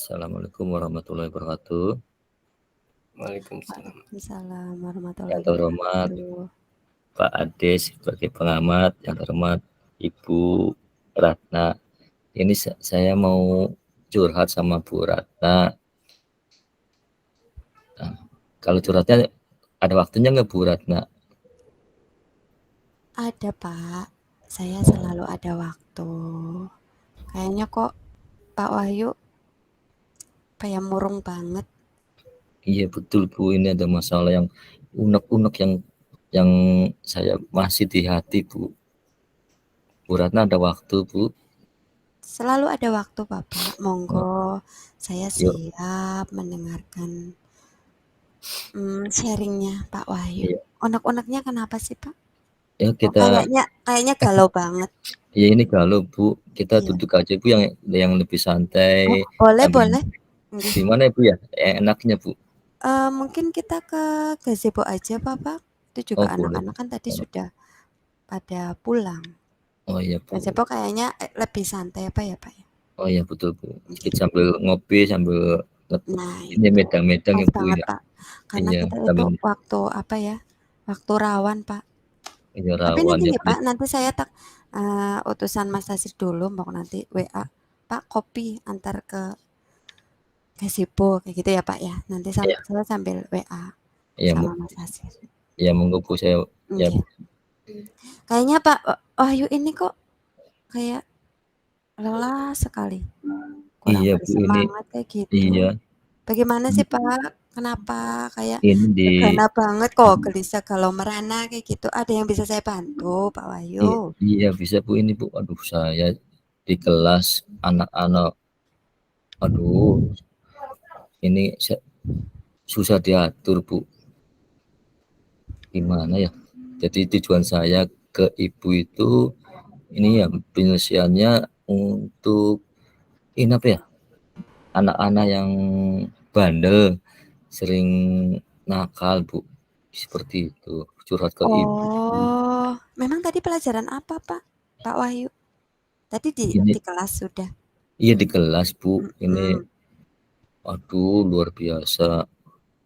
Assalamualaikum warahmatullahi wabarakatuh. Waalaikumsalam. Waalaikumsalam Yang warahmatullahi terhormat wabarakatuh. Pak Ade sebagai pengamat, yang terhormat Ibu Ratna. Ini saya mau curhat sama Bu Ratna. Nah, kalau curhatnya ada waktunya nggak Bu Ratna? Ada Pak, saya selalu ada waktu. Kayaknya kok Pak Wahyu kayak murung banget. Iya betul Bu, ini ada masalah yang unek-unek yang saya masih di hati Bu. Bu Ratna ada waktu Bu? Selalu ada waktu Bapak, monggo saya Yuk, siap mendengarkan sharingnya Pak Wahyu. iya. Unek-uneknya kenapa sih Pak? Ya Kok kita, kayaknya galau banget. ya ini kalau Bu, kita Iya. duduk aja Bu yang lebih santai. Oh, boleh. Nggih. Gimana Bu ya? Enaknya Bu. Mungkin kita ke gazebo aja Bapak. Itu juga Oh boleh. anak-anak kan tadi sudah pada pulang. Oh iya Bu. Gazebo kayaknya lebih santai apa ya Pak ya? Oh iya betul Bu. Kita sambil ngopi sambil Nah ini itu medang-medang pas ya Bu banget ya. Pak. Karena Iya kita itu sambil waktu apa ya? Waktu rawan Pak. iya Tapi rawan nanti ya nih Bu. Pak, nanti saya utusan Mas Tasir dulu, mau nanti WA. Pak kopi antar ke gazebo kayak gitu ya Pak ya. Nanti Iya saya sambil WA iya sama Mas Tasir. iya monggo Bu, saya ya Oke. Kayaknya Pak Wahyu ini kok kayak lelah sekali. Kurang iya Bu ini bersemangat kayak gitu. iya Bagaimana sih Pak? Kenapa kayak ini di gegana banget kok, gelisah galau merana kayak gitu? Ada yang bisa saya bantu Pak Wahyu? iya bisa Bu ini Bu. Aduh saya di kelas anak-anak, aduh ini susah diatur Bu. Gimana ya? Jadi tujuan saya ke ibu itu ini ya penyelesaiannya untuk ini apa ya? Anak-anak yang bandel, sering nakal Bu. Seperti itu. Curhat ke ibu. Oh, memang tadi pelajaran apa Pak? Pak Wahyu? Tadi Ini di kelas sudah. iya di kelas Bu. Ini Mm-mm. aduh luar biasa.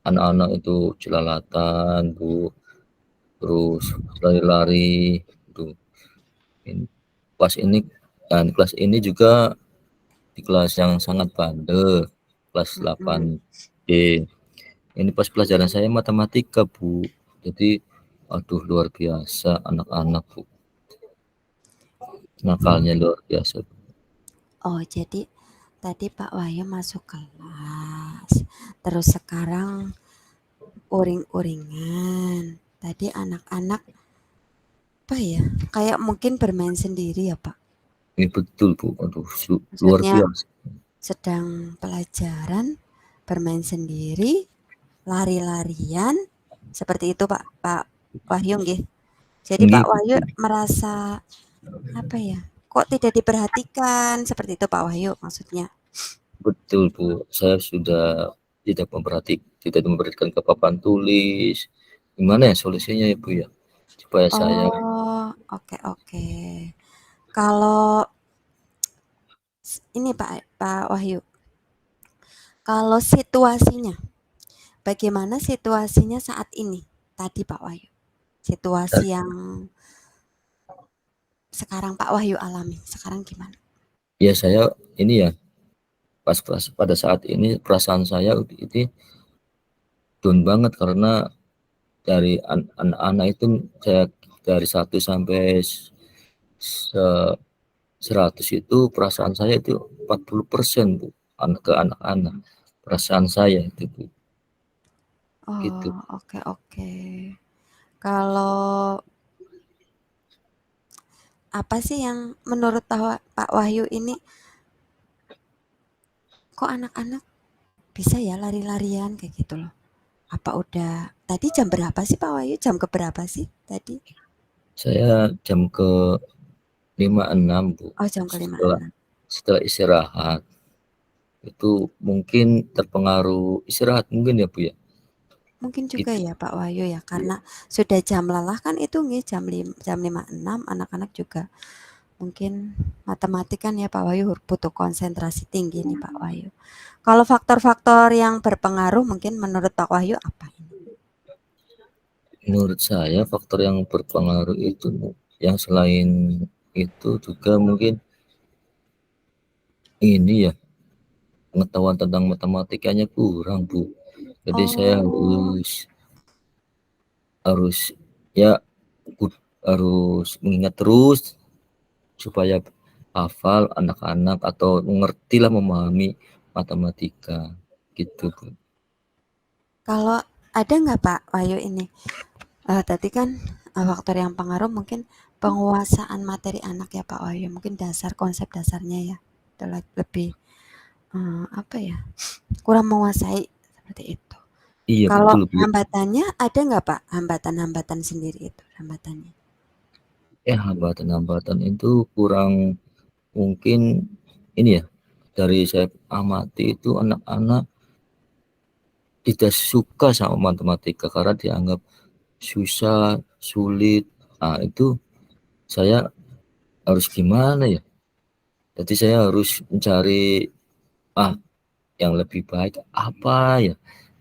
Anak-anak itu jelalatan Bu. Terus lari-lari. Tuh. Kelas ini dan kelas ini juga di kelas yang sangat bandel, kelas Mm-mm. 8D. Ini pas pelajaran saya matematika Bu. Jadi aduh luar biasa anak-anak Bu. Nakalnya luar biasa. Oh, jadi tadi Pak Wahyu masuk kelas. Terus sekarang uring-uringan. Tadi anak-anak apa ya? Kayak mungkin bermain sendiri ya Pak. Ini betul Bu. Aduh luar Maksudnya biasa. sedang pelajaran, bermain sendiri, lari-larian, seperti itu Pak Wahyu nggih. Jadi Ini Pak Wahyu merasa apa ya? Kok tidak diperhatikan seperti itu Pak Wahyu maksudnya. betul Bu. Saya sudah tidak memperhatikan ke papan tulis. Gimana ya solusinya ya Bu ya? Supaya saya Oh, oke. Kalau ini Pak Wahyu, kalau situasinya, bagaimana situasinya saat ini? Tadi Pak Wahyu, situasi yang sekarang Pak Wahyu alami, sekarang gimana? ya saya ini ya pada saat ini perasaan saya itu down banget karena dari anak-anak itu saya dari 1 sampai 100 itu perasaan saya itu 40% Bu, ke anak-anak perasaan saya itu Bu. Gitu. Oh, oke. Kalau apa sih yang menurut Pak Wahyu ini kok anak-anak bisa ya lari-larian kayak gitu loh? Apa udah tadi jam berapa sih Pak Wahyu? Jam ke berapa sih tadi? Saya jam ke 5.6 Bu, Oh, jam ke setelah 5.6. setelah istirahat itu mungkin terpengaruh istirahat mungkin ya Bu ya. Mungkin juga Gitu. ya Pak Wahyu ya karena sudah jam lelah kan itu nih jam 5.6 anak-anak juga mungkin matematik kan ya Pak Wahyu butuh konsentrasi tinggi nih Pak Wahyu. Kalau faktor-faktor yang berpengaruh mungkin menurut Pak Wahyu apa ini? Menurut saya faktor yang berpengaruh itu yang selain itu juga mungkin ini ya, pengetahuan tentang matematikanya kurang, Bu. Jadi saya Oh, harus ya harus mengingat terus supaya hafal anak-anak atau mengerti lah, memahami matematika gitu, Bu. kalau ada nggak Pak Wahyu ini? Tadi kan faktor yang pengaruh mungkin penguasaan materi anak ya Pak Wahyu. Mungkin dasar konsep dasarnya ya. Itu lebih apa ya? Kurang menguasai seperti itu. Iya Kalau betul, Bu. hambatannya ada nggak Pak? Hambatan-hambatan sendiri itu hambatannya. Hambatan-hambatan itu kurang mungkin ini ya, dari saya amati itu anak-anak tidak suka sama matematika karena dianggap susah, sulit. Nah, itu saya harus gimana ya? Jadi saya harus mencari yang lebih baik apa ya?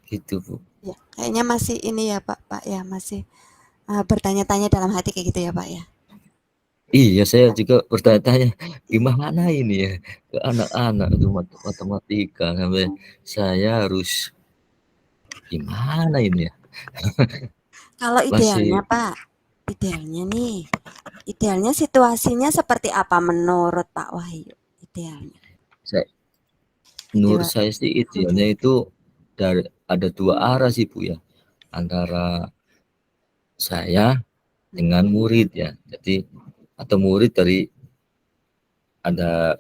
Gitu, Bu. Ya, kayaknya masih ini ya Pak ya masih bertanya-tanya dalam hati kayak gitu ya Pak ya. Iya, saya juga bertanya-tanya gimana ini ya ke anak-anak itu matematika sampai saya harus gimana ini ya? Kalau idealnya Masih Pak, idealnya nih, idealnya situasinya seperti apa menurut Pak Wahyu? Idealnya. saya menurut Ideal, saya sih idealnya itu dari ada dua arah sih, Bu, ya. Antara saya dengan murid ya. Jadi atau murid dari ada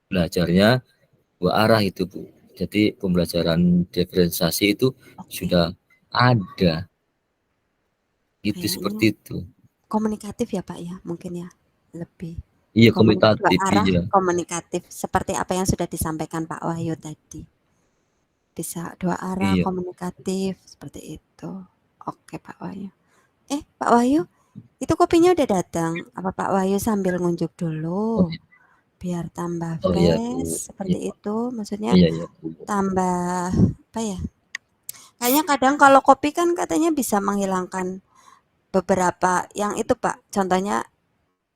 belajarnya dua arah itu, Bu. Jadi pembelajaran diferensiasi itu oke. sudah ada. Gitu Kayaknya seperti itu. komunikatif ya Pak ya, mungkin ya lebih Iya, dua komitatif arah iya. komunikatif seperti apa yang sudah disampaikan Pak Wahyu tadi. Bisa dua arah Iya. komunikatif seperti itu. Oke Pak Wahyu. Pak Wahyu, itu kopinya udah datang. Apa Pak Wahyu sambil ngunjuk Oh, dulu iya. biar tambah Oh iya, Bu. fresh Iya, seperti itu? Maksudnya iya, iya, Bu. tambah apa ya? Kayaknya kadang kalau kopi kan katanya bisa menghilangkan beberapa yang itu Pak. Contohnya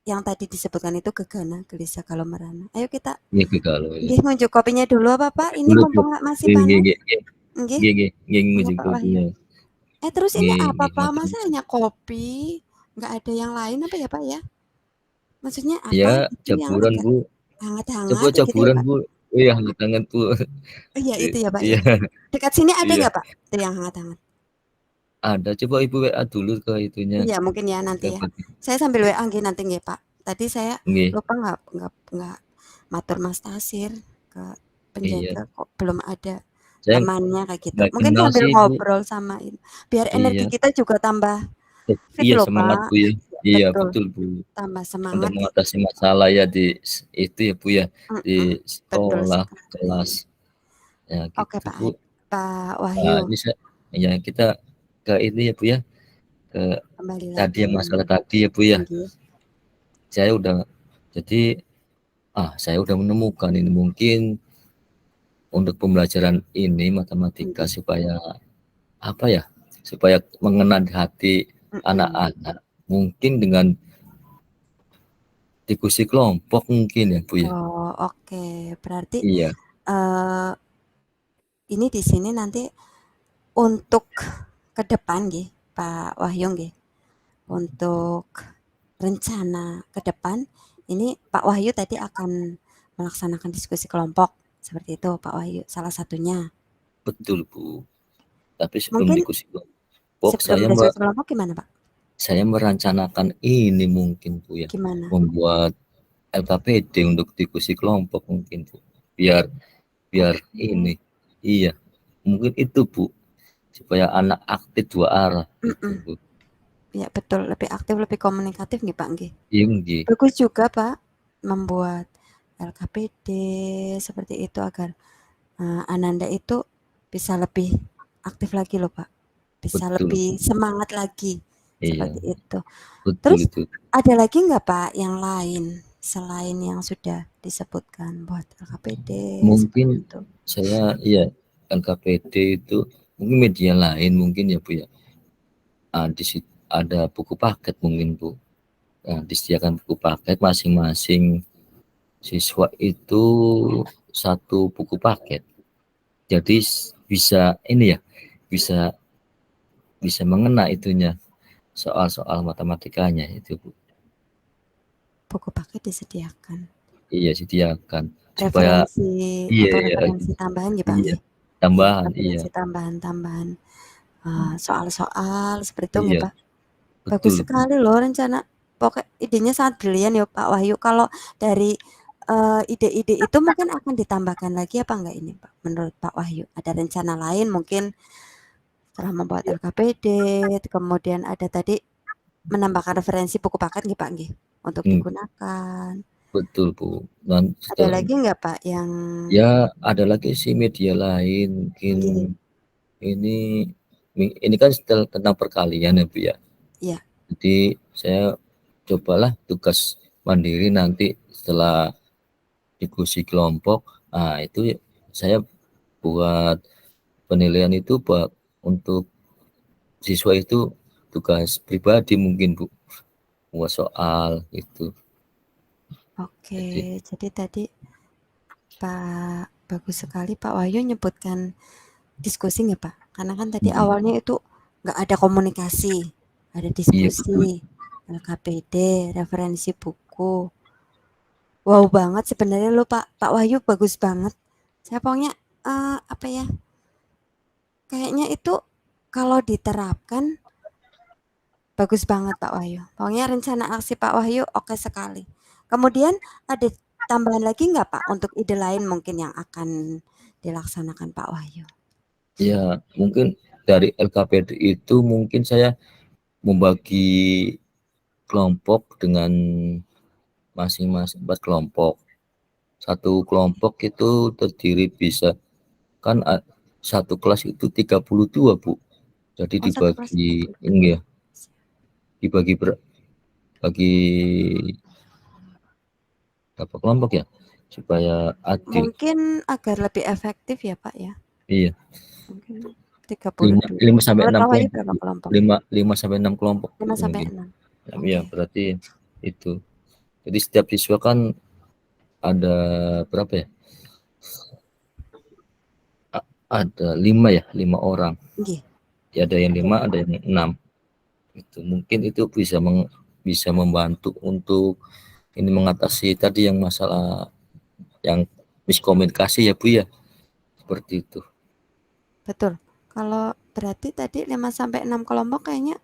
yang tadi disebutkan itu gegana, gelisah, kalau merana. Ayo kita Iya, kalau ya. nggih ngunjuk kopinya dulu apa Pak? Ini Dulu, Bu. mumpung masih Nggih, nggih, panas. nggih, nggih. Nggih, Nggih, nggih, nggih, iya ngujung Pak Wahyu. kopinya. Terus ini Nggih, apa nggih, Pak? matur Masa nuwun. hanya kopi? Nggak ada yang lain apa ya Pak ya? Maksudnya apa Ya, itu yang jaburan, agak Bu. Coba hangat-hangat gitu ya jaburan, Pak? Bu. Oh iya, hangat banget, Bu. Oh, iya itu ya Pak ya. Iya, Dekat sini ada iya. nggak Pak? Itu yang hangat-hangat. Ada. Coba Ibu WA dulu ke itunya, Iya mungkin ya nanti ke ya. Saya sambil WA nggih nanti nggih Pak. Tadi saya nggih. lupa nggak matur Mas Tasir ke Iya. penjaga kok belum ada Saya temannya kayak gitu. nggak Mungkin kenal sambil sih, Bu. ngobrol sama ini, biar energi Iya. kita juga tambah fit Iya, loh semangat, Pak. Bu, ya. Ya, Iya, betul, betul, Bu. tambah Untuk semangat gitu. mengatasi masalah ya di itu ya, Bu, ya, di Mhm, betul sekolah, sekali. kelas. Ya Oke gitu, Pak Bu. Pak Nah, Wahyu, bisa ya kita ke ini ya, Bu, ya, ke kembali tadi lagi. yang masalah tadi ya, Bu, ya. Nggih, Saya udah jadi saya udah menemukan ini mungkin untuk pembelajaran ini matematika nggih, supaya apa ya, supaya mengena di hati mhm. anak-anak mungkin dengan diskusi kelompok mungkin ya, Bu, ya. Oh, oke. Berarti, Iya, eee, ini di sini nanti untuk ke depan nggih, Pak Wahyu nggih, untuk rencana ke depan, ini Pak Wahyu tadi akan melaksanakan diskusi kelompok, seperti itu Pak Wahyu, salah satunya. betul, Bu. Tapi sebelum Mungkin diskusi kelompok sebelum diskusi kelompok gimana Pak? saya merancanakan ini mungkin, Bu, ya, Gimana? membuat LKPD untuk diskusi kelompok mungkin, Bu. Biar biar Oke, ini iya, mungkin itu, Bu, supaya anak aktif dua arah gitu, mhm. Bu. Iya betul, lebih aktif, lebih komunikatif nggih Pak nggih. Iya nggih, Bagus juga Pak, membuat LKPD seperti itu agar Ananda itu bisa lebih aktif lagi loh Pak, bisa betul, lebih Bu. semangat lagi, Iya, seperti itu. betul Terus itu. ada lagi nggak Pak yang lain selain yang sudah disebutkan buat LKPD seperti Mungkin itu? saya iya, LKPD itu mungkin media lain mungkin ya, Bu, ya. Ada buku paket mungkin, Bu. Nah, disediakan buku paket masing-masing siswa itu satu buku paket. Jadi bisa ini ya, bisa bisa mengena itunya soal-soal matematikanya itu, Bu. Buku paket disediakan. Iya, sediakan supaya Referensi iya untuk iya referensi tambahan nggih, Pak, iya, nggih? tambahan, iya. Referensi tambahan-tambahan, soal-soal seperti itu nggih, Iya, Pak? Bagus betul, Bu. sekali loh rencana pokok idenya sangat brilian ya Pak Wahyu. Kalau dari, ide-ide itu mungkin akan ditambahkan lagi apa enggak ini Pak, menurut Pak Wahyu? Ada rencana lain mungkin setelah membuat Iya, LKPD, kemudian ada tadi menambahkan referensi buku paket nggih Pak, nggih? Untuk mmm, digunakan. betul, Bu. Dan Ada setelah lagi nggak Pak yang ya ada lagi sih media lain mungkin nggih, ini ini kan tentang perkalian ya, Bu, ya. iya, Jadi saya cobalah tugas mandiri nanti setelah diskusi kelompok, nah itu saya buat penilaian itu buat untuk siswa itu tugas pribadi mungkin, Bu, buat soal itu. oke. Jadi Jadi tadi Pak bagus sekali Pak Wahyu nyebutkan diskusi nggak Pak? Karena kan tadi mhm, awalnya itu nggak ada komunikasi, ada iya betul, diskusi, LKPD, referensi buku. Wow banget sebenarnya lo Pak, Pak Wahyu bagus banget. Saya pokoknya apa ya? Kayaknya itu kalau diterapkan bagus banget Pak Wahyu. Pokoknya rencana aksi Pak Wahyu oke sekali. Kemudian ada tambahan lagi nggak Pak untuk ide lain mungkin yang akan dilaksanakan Pak Wahyu? ya mungkin dari LKPD itu mungkin saya membagi kelompok dengan masing-masing 4 kelompok. Satu kelompok itu terdiri bisa kan satu kelas itu 32, Bu. Jadi Oh satu kelas dibagi 32. ini ya, dibagi bagi berapa kelompok ya? Supaya adil. Mungkin agar lebih efektif ya, Pak, ya? Iya, Mungkin 5 32. 5 sampai Menurut 6 Pak Wahyu kelompok, berapa Bu. kelompok? 5 sampai 6 kelompok, Bu, 5 sampai mungkin. 6. Iya, Oke. berarti itu. Jadi setiap siswa kan ada berapa ya? Ada 5 ya, 5 orang. Nggih. Ya, ada yang Ada 5, ada 5. yang 6. Itu mungkin itu bisa membantu untuk ini mengatasi tadi yang masalah yang miskomunikasi ya, Bu, ya. Seperti itu. Betul. Kalau berarti tadi 5 sampai 6 kelompok kayaknya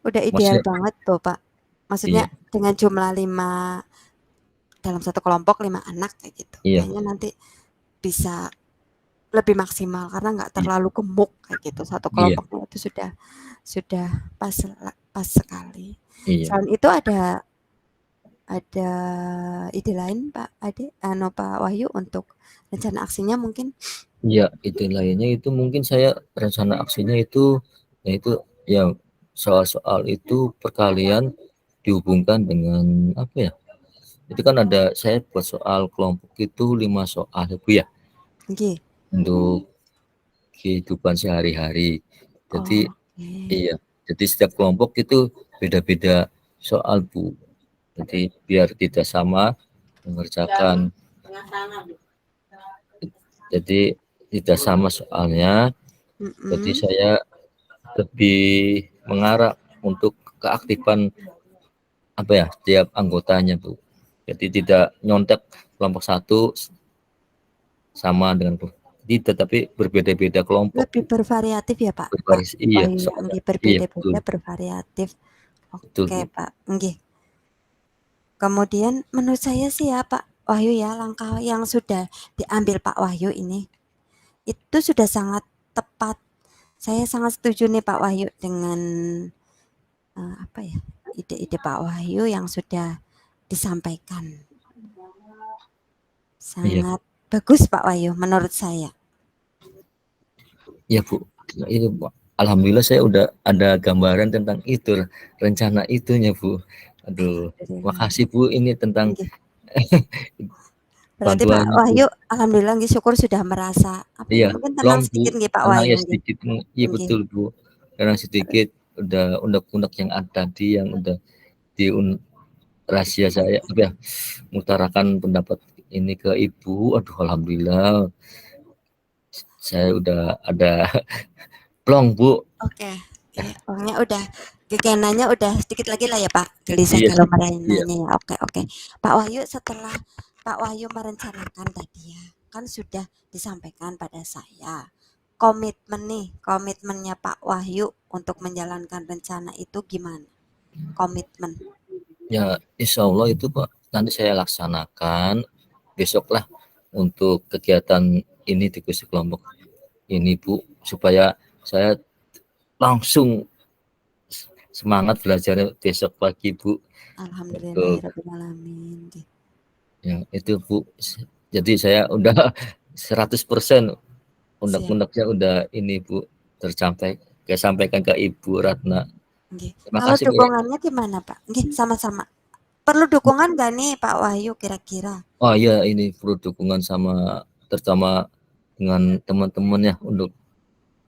udah ideal Maksudnya banget tuh, Pak. Maksudnya iya, dengan jumlah 5 dalam satu kelompok 5 anak kayak gitu. iya, Kayaknya nanti bisa lebih maksimal karena nggak iya, terlalu gemuk kayak gitu. Satu iya, kelompoknya itu sudah pas sekali. iya. Selain itu ada ide lain Pak Ade, Pak Wahyu untuk rencana aksinya mungkin? Iya, ide lainnya itu mungkin saya rencana aksinya itu yaitu ya soal-soal itu perkalian dihubungkan dengan apa ya? Itu kan ada saya buat soal kelompok itu 5 soal ya, Bu, ya, Nggih. untuk kehidupan sehari-hari. Jadi Oke. iya, jadi setiap kelompok itu beda-beda soal, Bu. Jadi biar tidak sama mengerjakan. Jadi tidak sama soalnya. Jadi Mhm. saya lebih mengarah untuk keaktifan apa ya tiap anggotanya, Bu. Jadi tidak nyontek kelompok satu sama dengan jadi tetapi berbeda-beda kelompok, Lebih Bu. bervariatif ya Pak Berbaris iya, Wahyu ya? soalnya Nggih, iya betul, berbeda-beda bervariatif. betul, Oke Bu. Pak, nggih. Kemudian menurut saya sih ya Pak Wahyu ya, langkah yang sudah diambil Pak Wahyu ini, itu sudah sangat tepat. Saya sangat setuju nih Pak Wahyu dengan, apa ya, ide-ide Pak Wahyu yang sudah disampaikan. Iya, Sangat bagus Pak Wahyu menurut saya. iya, Bu. Ini, Bu. Alhamdulillah saya udah ada gambaran tentang itu, rencana itunya, Bu. Aduh, Alhamdulillah. makasih, Bu, ini tentang Nggih. Berarti Pak bantuan itu. Wahyu alhamdulillah nggih syukur sudah merasa apa ya, Iya, mungkin tenang plong Bu, sedikit nggih Pak tenang Wahyu ya nggih. sedikit, iya Nggih. betul Bu, tenang sedikit, udah unek-unek yang tadi yang udah diun rahasia saya apa ya, mengutarakan pendapat ini ke Ibu, aduh alhamdulillah saya udah ada plong Bu. Oke, iya, pokoknya udah gegenanya udah sedikit lagi lah ya Pak, gelisah Iya kalau sedikit, iya. nanya ya. Oke, oke. Pak Wahyu setelah Pak Wahyu merencanakan tadi ya, kan sudah disampaikan pada saya. Komitmen nih, komitmennya Pak Wahyu untuk menjalankan rencana itu gimana? Komitmen. Ya insyaallah itu Pak, nanti saya laksanakan besoklah untuk kegiatan ini diskusi kelompok ini Bu, supaya saya langsung semangat belajarnya besok pagi Bu, untuk Alhamdulillahirabbil alamin. Nggih. yang itu Bu. Jadi saya udah 100% Siap. unek-uneknya udah ini Bu, tercapai. Saya sampaikan ke Ibu Ratna. Nggih. Terima Kalau kasih Bu ya. dukungannya gimana Pak? Nggih, sama-sama. Perlu dukungan nggak nih Pak Wahyu kira-kira? Oh iya ini perlu dukungan sama terutama dengan teman-teman ya, untuk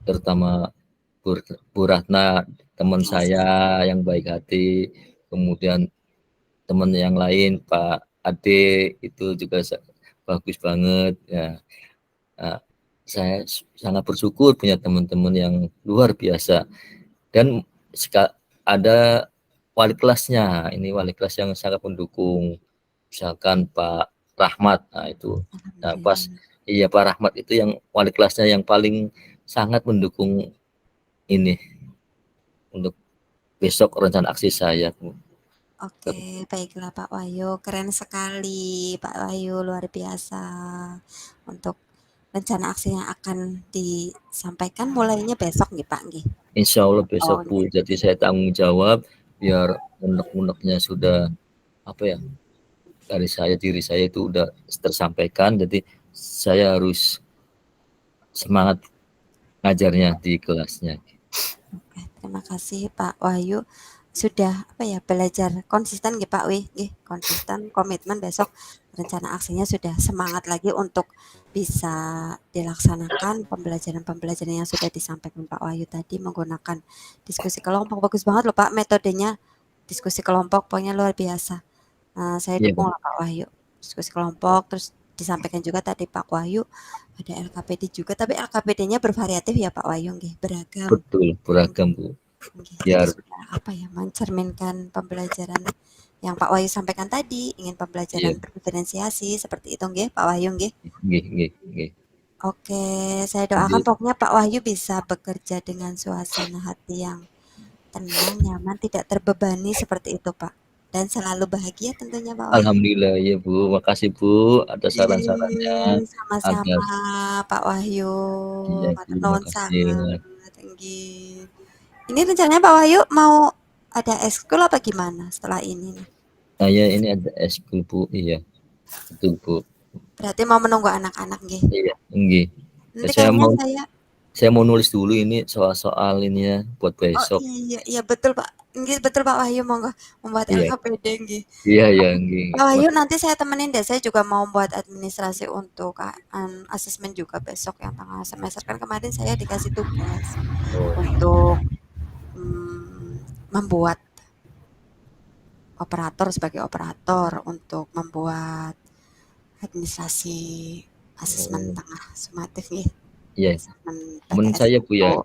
terutama Bu Ratna, teman Nggih, saya siap. yang baik hati, kemudian teman yang lain Pak Ade itu juga bagus banget ya. Nah, saya sangat bersyukur punya teman-teman yang luar biasa, dan ada wali kelasnya, ini wali kelas yang sangat mendukung, misalkan Pak Rahmat, nah itu. Nah pas Alhamdulillah. iya Pak Rahmat itu yang wali kelasnya yang paling sangat mendukung ini untuk besok rencana aksi saya Bu. Oke, baiklah Pak Wahyu, keren sekali Pak Wahyu, luar biasa. Untuk rencana aksi yang akan disampaikan mulainya besok nih Pak nggih? Insya Allah besok Oh Bu, nggih. jadi saya tanggung jawab biar unek-uneknya sudah apa ya, dari saya diri saya itu udah tersampaikan, jadi saya harus semangat ngajarnya di kelasnya. Oke, terima kasih Pak Wahyu sudah apa ya belajar konsisten nggih Pak Wih, nggih konsisten komitmen besok rencana aksinya sudah semangat lagi untuk bisa dilaksanakan pembelajaran-pembelajaran yang sudah disampaikan Pak Wahyu tadi menggunakan diskusi kelompok. Bagus banget loh Pak metodenya diskusi kelompok, pokoknya luar biasa. Saya Iya dukung Pak, lah Pak Wahyu. Diskusi kelompok, terus disampaikan juga tadi Pak Wahyu ada LKPD juga, tapi LKPD-nya bervariatif ya Pak Wahyu nggih, beragam. betul beragam Bu, Nggih, jadi biar sudah apa ya, mencerminkan pembelajaran yang Pak Wahyu sampaikan tadi, ingin pembelajaran iya berdiferensiasi seperti itu nggih, Pak Wahyu nggih. nggih nggih nggih. Oke, saya doakan Jadi pokoknya Pak Wahyu bisa bekerja dengan suasana hati yang tenang, nyaman, tidak terbebani seperti itu, Pak. Dan selalu bahagia tentunya Pak Wahyu. alhamdulillah ya Bu, makasih Bu atas saran-sarannya, agar Sama-sama Pak Wahyu, iya Bu, matur nuwun makasih. sangat, inggih. Ini rencananya Pak Wahyu mau ada ekskul apa gimana setelah ini nih? Saya ini ada eskul Bu, iya betul Bu, Berarti mau menunggu anak-anak nggih? iya nggih. Nanti Saya kayaknya mau saya saya mau nulis dulu ini soal-soal ini ya buat oh besok. iya iya betul Pak, nggih betul Pak Wahyu monggo membuat Iya LKPD nggih. iya iya nggih. Pak Wahyu nanti saya temenin deh, saya juga mau buat administrasi untuk asesmen juga besok yang tengah semester, kan kemarin saya dikasih tugas Oh untuk, membuat operator sebagai operator untuk membuat administrasi asesmen oh tengah sumatif nggih, iya, asesmen temen PTS saya Bu ya. itu.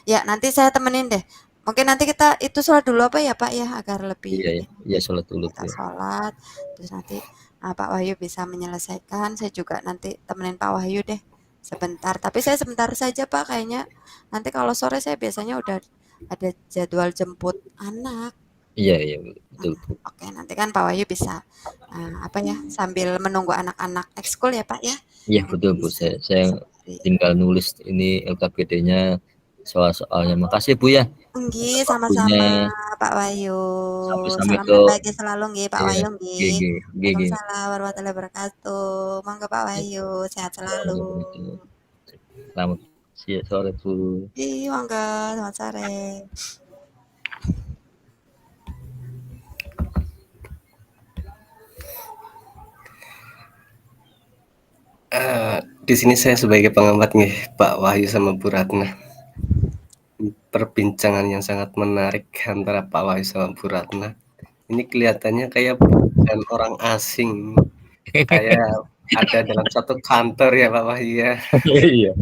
Ya, nanti saya temenin deh. Mungkin nanti kita itu sholat dulu apa ya Pak ya, agar lebih Iya, ini iya nggih. sholat dulu Kita Bu. sholat, terus nanti Pak Wahyu bisa menyelesaikan, saya juga nanti temenin Pak Wahyu deh sebentar. Tapi saya sebentar saja Pak, kayaknya nanti kalau sore saya biasanya udah ada jadwal jemput anak. Iya iya betul Nah, Bu. oke nanti kan Pak Wahyu bisa apa ya, sambil menunggu anak-anak ekskul ya Pak ya, Iya nanti betul Bu. bisa Saya sembari tinggal nulis ini LKPD-nya, soal-soalnya. Makasih Bu ya nggih, atas waktunya. sama-sama Pak Wahyu. Sampai-sampai Salam ke dan bahagia selalu nggih Pak iya, Wahyu G nggih. G G G. Waalaikumsalam warahmatullahi wabarakatuh. Monggo Pak Ya, Wahyu, sehat selalu. wabarakatuh. Selamat siang sore Bu. Monggo, selamat sore. Di sini saya sebagai pengamat nih, Pak Wahyu sama Bu Ratna. Perbincangan yang sangat menarik antara Pak Wahyu sama Bu Ratna. Ini kelihatannya kayak bukan orang asing, kayak ada dalam satu kantor ya Pak Wahyu ya. Iya.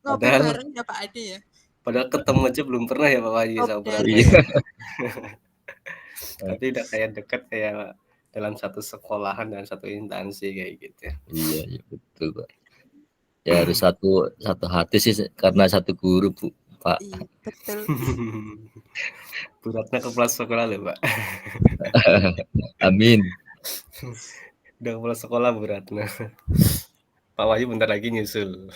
Ngopi Padahal bareng ya Pak Ade ya? padahal ketemu aja belum pernah ya Pak Wahyu sama Bu Ratna Obdar. ya. Iya. Tapi udah kayak deket kayak dalam satu sekolahan dan satu instansi kayak gitu ya. Iya, iya betul, Pak. Ya harus satu hati sih karena satu guru, Bu, Pak. Iya, betul. Bu Ratna kepala sekolah loh Pak. Amin. Udah kepala sekolah Bu Ratna. Pak Wahyu bentar lagi nyusul.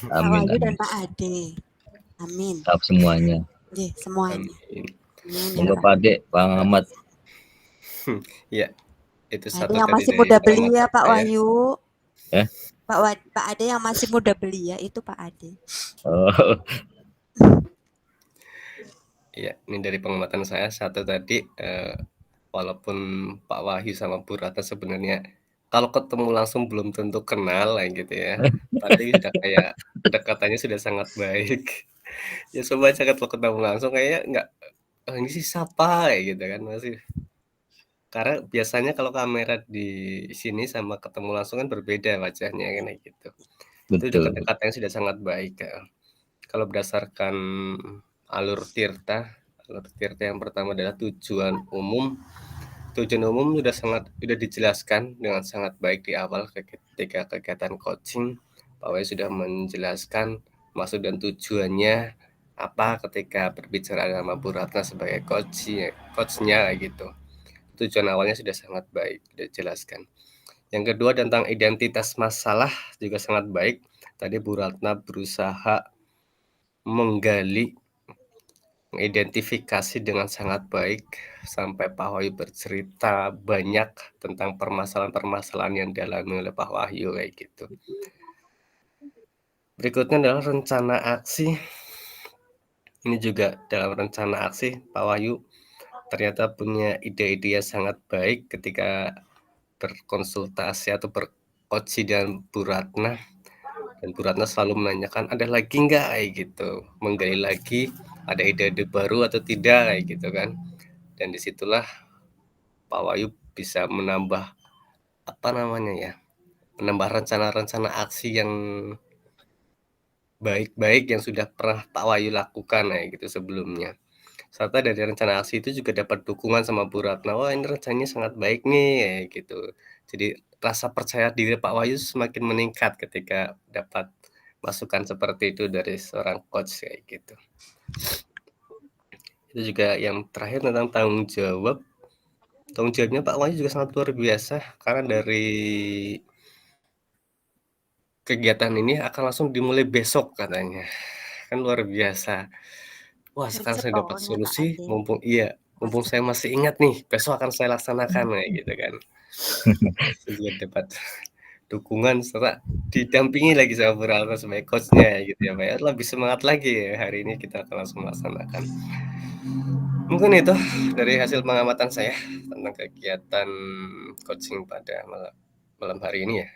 Pak Amin, Wahyu dan amin. Pak Ade. Amin. Tahap semuanya. Nggih, semuanya. Amin. Amin ya Monggo Pak. Pak Ade, Bang Ahmad. Ya, itu Nah, satu ini yang tadi masih dari muda belia pengamatan Pak saya. Wahyu. Ya. Pak Ade yang masih muda belia itu Pak Ade. Oh, Ya, ini dari pengamatan saya satu tadi walaupun Pak Wahyu sama Bu Ratna sebenarnya kalau ketemu langsung belum tentu kenal lah gitu ya. Tapi sudah kayak kedekatannya sudah sangat baik. Ya coba aja kalau ketemu langsung kayaknya nggak, "Oh, ini sih siapa?" Kayak gitu kan masih. Karena biasanya kalau kamera di sini sama ketemu langsung kan berbeda wajahnya kan kayak gitu. Itu udah betul. kedekatannya sudah sangat baik ya. Kalau berdasarkan alur tirta yang pertama adalah tujuan umum. Tujuan umum sudah dijelaskan dengan sangat baik di awal ketika kegiatan coaching. Pak Wai sudah menjelaskan maksud dan tujuannya apa ketika berbicara sama Bu Ratna sebagai coachnya gitu. Tujuan awalnya sudah sangat baik, dijelaskan. Yang kedua tentang identitas masalah juga sangat baik. Tadi Bu Ratna berusaha mengidentifikasi dengan sangat baik sampai Pak Wahyu bercerita banyak tentang permasalahan-permasalahan yang dialami oleh Pak Wahyu kayak gitu. Berikutnya adalah rencana aksi. Ini juga dalam rencana aksi Pak Wahyu ternyata punya ide-ide yang sangat baik ketika berkonsultasi atau berkoci dengan Bu Ratna. Dan Bu Ratna selalu menanyakan ada lagi nggak kayak gitu, menggali lagi ada ide-ide baru atau tidak kayak gitu kan. Dan disitulah Pak Wahyu bisa menambah menambah rencana-rencana aksi yang baik-baik yang sudah pernah Pak Wahyu lakukan kayak gitu sebelumnya. Serta dari rencana aksi itu juga dapat dukungan sama Bu Ratna, wah ini rencananya sangat baik nih kayak gitu. Jadi rasa percaya diri Pak Wahyu semakin meningkat ketika dapat masukan seperti itu dari seorang coach kayak gitu. Itu juga yang terakhir tentang tanggung jawab. Tanggung jawabnya Pak Wahyu juga sangat luar biasa karena dari kegiatan ini akan langsung dimulai besok katanya. Kan luar biasa. Wah, sekarang Gercep saya dapat pokoknya Pak solusi, Ade. mumpung saya masih ingat nih, besok akan saya laksanakan kayak gitu kan. Saya juga dapat dukungan serta didampingi lagi sama Bu Ratna sebagai coachnya gitu ya Pak ya. Lebih semangat lagi ya hari ini kita akan langsung melaksanakan. Mungkin itu dari hasil pengamatan saya tentang kegiatan coaching pada malam hari ini ya.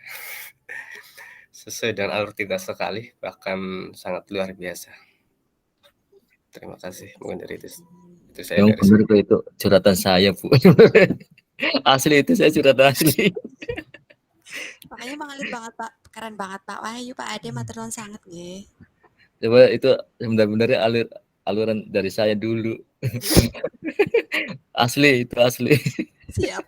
Sesuai dengan alur cerita sekali, bahkan sangat luar biasa. Terima kasih. Mungkin dari itu saya Yang dari benar saya. tuh itu curhatan saya, Bu. Asli itu saya curhatan asli. Makanya mengalir banget Pak, keren banget Pak Wahyu, Pak Ade matur nuwun sanget nggih. Coba itu sebenarnya aluran dari saya dulu. Asli itu asli. Siap.